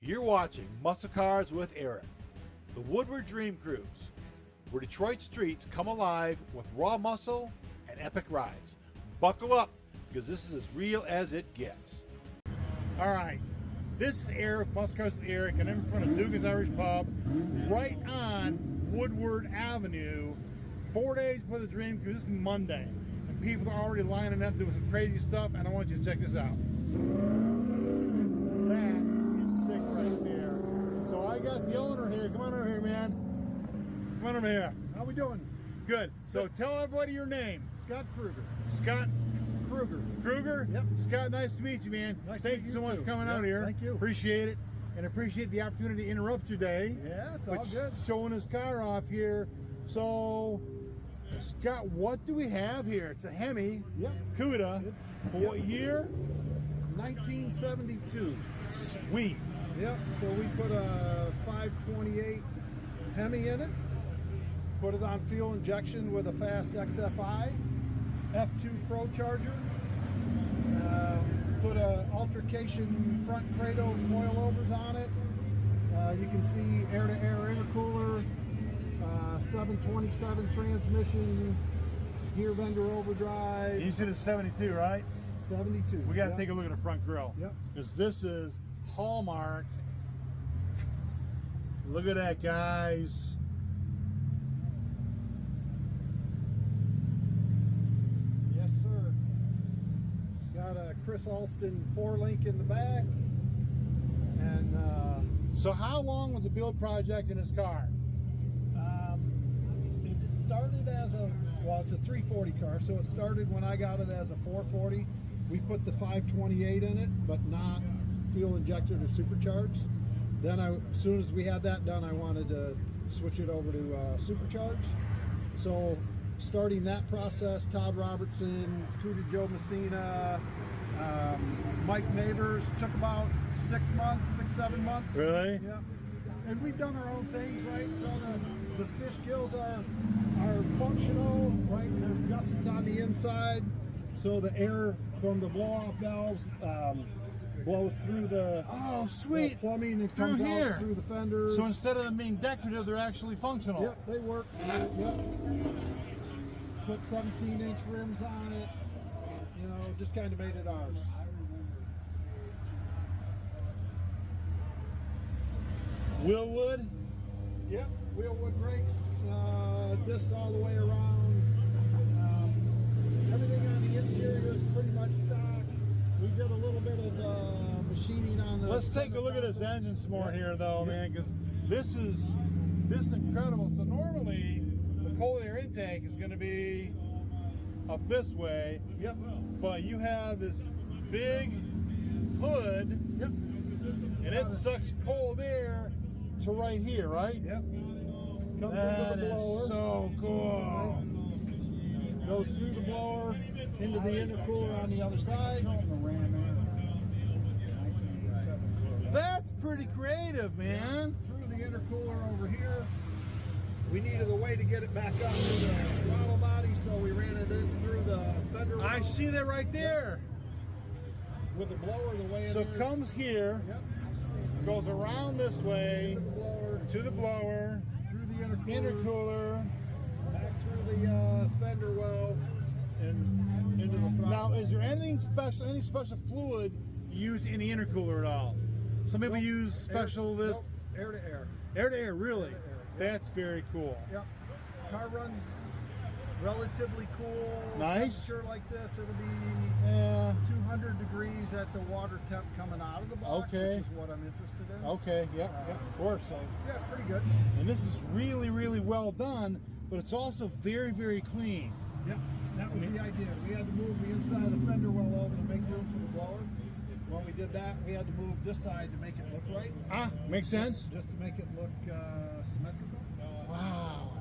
You're watching Muscle Cars with Eric, the Woodward Dream Cruise, where Detroit streets come alive with raw muscle and epic rides. Buckle up, because this is as real as it gets. All right, this is Eric, Muscle Cars with Eric, and I'm in front of Dugan's Irish Pub, right on Woodward Avenue, 4 days before the Dream Cruise. This is Monday, and people are already lining up doing some crazy stuff, and I want you to check this out. That sick right there. So I got the owner here. Come on over here, man. Come on over here. How we doing? Good. So tell everybody your name. Scott Kruger. Scott Kruger. Kruger? Yep. Scott, nice to meet you, man. Nice Thank you so much for coming out here. Thank you. Appreciate it. And appreciate the opportunity to interrupt your day. Yeah, it's all good. Showing his car off here. So, Scott, what do we have here? It's a HEMI. Yep. Cuda. Yep. What year? 1972. Sweet. Yep. So we put a 528 HEMI in it. Put it on fuel injection with a fast XFI. F2 ProCharger. Put a altercation front cradle coilovers on it. You can see air-to-air intercooler. 727 transmission. Gear vendor overdrive. You said it's 72, right? 72. We got to take a look at the front grille. Yep. Because this is hallmark. Look at that, guys. Yes, sir. Got a Chris Alston 4-link in the back. And So how long was the build project in this car? it started as it's a 340 car, so it started when I got it as a 440. We put the 528 in it, but not fuel injected or supercharged. Then as soon as we had that done, I wanted to switch it over to supercharged. So starting that process, Todd Robertson, Cuda Joe Messina, Mike Neighbors, took about 6 months, 7 months. Really? Yeah. And we've done our own things, right? So the fish gills are functional, right? There's gussets on the inside, so the air from the blow-off valves blows through the sweet. the plumbing and Through comes here. out through the fenders. So instead of them being decorative, they're actually functional. Yep, they work. Yep. Put 17-inch rims on it. You know, just kind of made it ours. Willwood? Yep, wheelwood brakes, discs all the way around. Everything on the interior is pretty much stock. We did a little bit of machining on the. Let's take a look at this engine some more here, though, man, because this is incredible. So normally the cold air intake is going to be up this way. Yep. But you have this big hood. Yep. And it sucks cold air to right here, right? Yep. Comes That into the blower. is so cool. Goes through the blower into the intercooler on the other side. That's pretty creative, man. Through the intercooler over here. We needed a way to get it back up to the throttle body, so we ran it in through the fender well. I see that right there. With the blower the way it So is. it comes here, Yep. goes around this way To the blower. to the blower, Through the intercooler. Back through the fender well and into the throttle. Now, is there anything special, any special fluid used in the intercooler at all? Some people use special air to air. air to air, really? Air to air, yep. That's very cool. Yep. Car runs relatively cool. Nice. Temperature like this, it'll be Yeah. 200 degrees at the water temp coming out of the box, Okay. which is what I'm interested in. Okay, yeah, of course. So, yeah, pretty good. And this is really, really well done, but it's also very, very clean. Yep, that was the idea. We had to move the inside of the fender well over to make room for the blower. When we did that, we had to move this side to make it look right. Makes sense? Just to make it look symmetrical. Wow.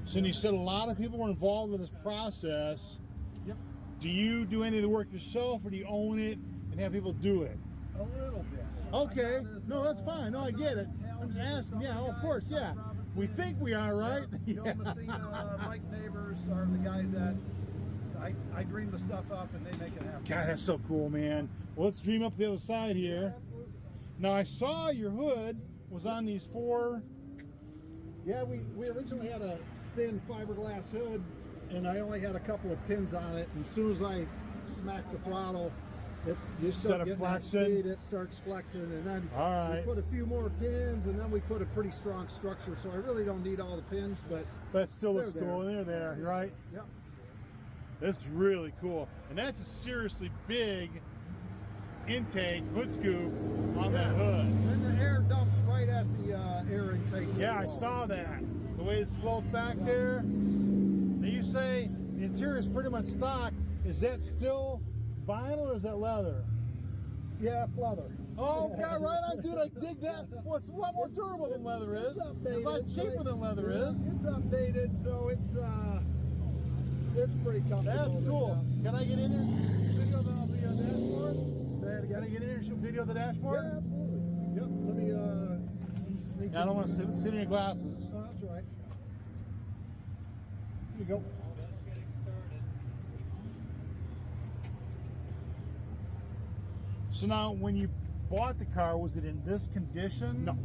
So you said a lot of people were involved in this process. Yep, Do you do any of the work yourself, or do you own it and have people do it? a little bit. Okay. No, that's fine. No, I get it. I'm just asking. Yeah, of course, yeah. We think we are, right? Joe Messina, Mike Neighbors are the guys that I dream the stuff up and they make it happen. God, that's so cool, man. Well, let's dream up the other side here. Absolutely. Now I saw your hood was on these 4. Yeah, we originally had a thin fiberglass hood, and I only had a couple of pins on it. And as soon as I smacked the throttle, you start getting that speed, it starts flexing, and then we put a few more pins, and then we put a pretty strong structure. So I really don't need all the pins, but it still looks cool. They're there, right? Yep. That's really cool, and that's a seriously big intake hood scoop on that hood. And the air dumps right at the air intake. Yeah, I saw that. The way it sloped back there. Now you say the interior is pretty much stock. Is that still vinyl or is that leather? Yeah, leather. Oh, God, right on, dude. I dig that. Well, it's a lot more durable than leather is. It's a lot cheaper than leather is. It's updated, so it's pretty comfortable. That's cool. Can I get in there? Video the dashboard? Say it again. Can I get in here and shoot video of the dashboard? Yeah, absolutely. Yep. Let me sneak. I don't want to sit in your glasses. Oh, that's right. Here you go. So now, when you bought the car, was it in this condition? No.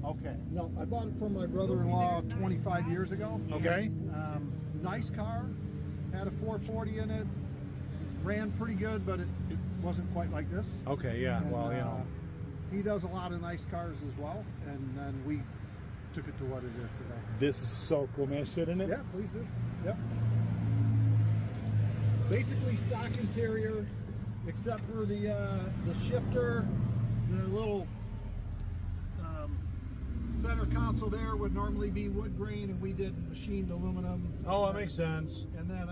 Okay. No, I bought it from my brother-in-law 25 years ago. Okay. Nice car. Had a 440 in it. Ran pretty good, but it wasn't quite like this. Okay, yeah. And, well, you know. He does a lot of nice cars as well, and then we took it to what it is today. This is so cool. May I sit in it? Yeah, please do. Yep. Basically stock interior, except for the shifter, the little center console there would normally be wood grain, and we did machined aluminum. Oh, that makes sense. And then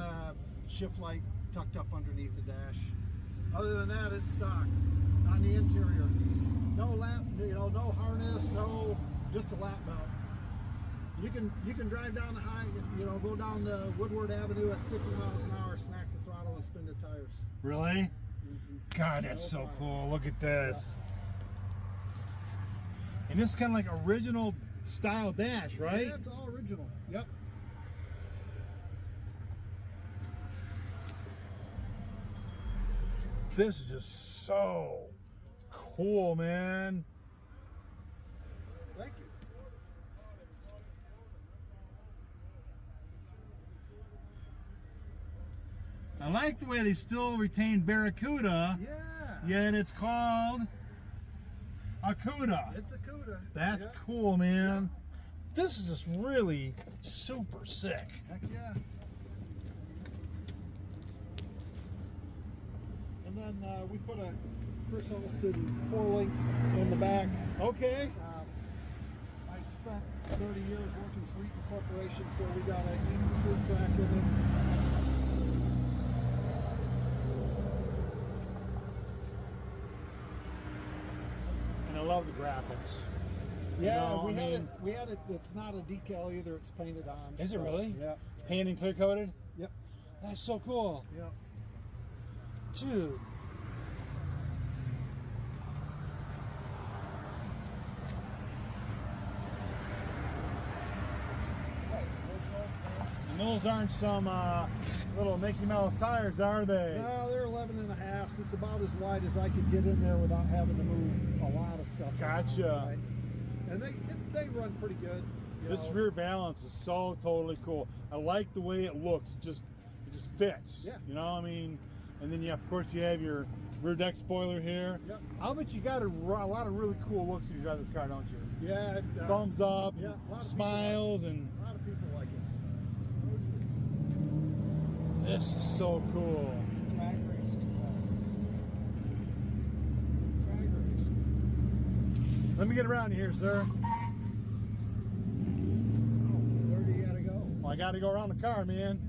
shift light tucked up underneath the dash. Other than that, it's stock on the interior. No lap, no harness, just a lap belt. You can drive down the go down the Woodward Avenue at 50 miles an hour, smack the throttle, and spin the tires. Really? God, that's so cool. Look at this. And this is kind of like original style dash, right? Yeah, it's all original. Yep. This is just so cool, man. Thank you. I like the way they still retain Barracuda. Yeah. Yet it's called a Cuda. It's a Cuda. That's cool, man. This is just really super sick. Heck yeah. And then we put a Chris Holston 4-link in the back. Okay. I spent 30 years working for Eaton Corporation, so we got a Eaton food track in it. And I love the graphics. Yeah, we had it. It's not a decal either. It's painted on. Is it really? Yeah. Painted and clear coated? Yep. That's so cool. Yep. Dude. And those aren't some little Mickey Mouse tires, are they? No, they're 11.5. It's about as wide as I could get in there without having to move a lot of stuff. Gotcha. Around, right? And they run pretty good. This rear valance is so totally cool. I like the way it looks. It just fits. Yeah. You know, I mean, and then of course you have your rear deck spoiler here. Yep. I'll bet you got a lot of really cool looks when you drive this car, don't you? Yeah. Thumbs up, yeah, smiles, and a lot of people like it. this is so cool. Drag races. Let me get around here, sir. Where do you gotta go? Well, I got to go around the car, man.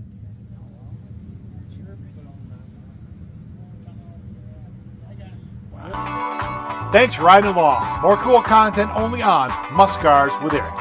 Thanks for riding along. More cool content only on Muscars with Eric.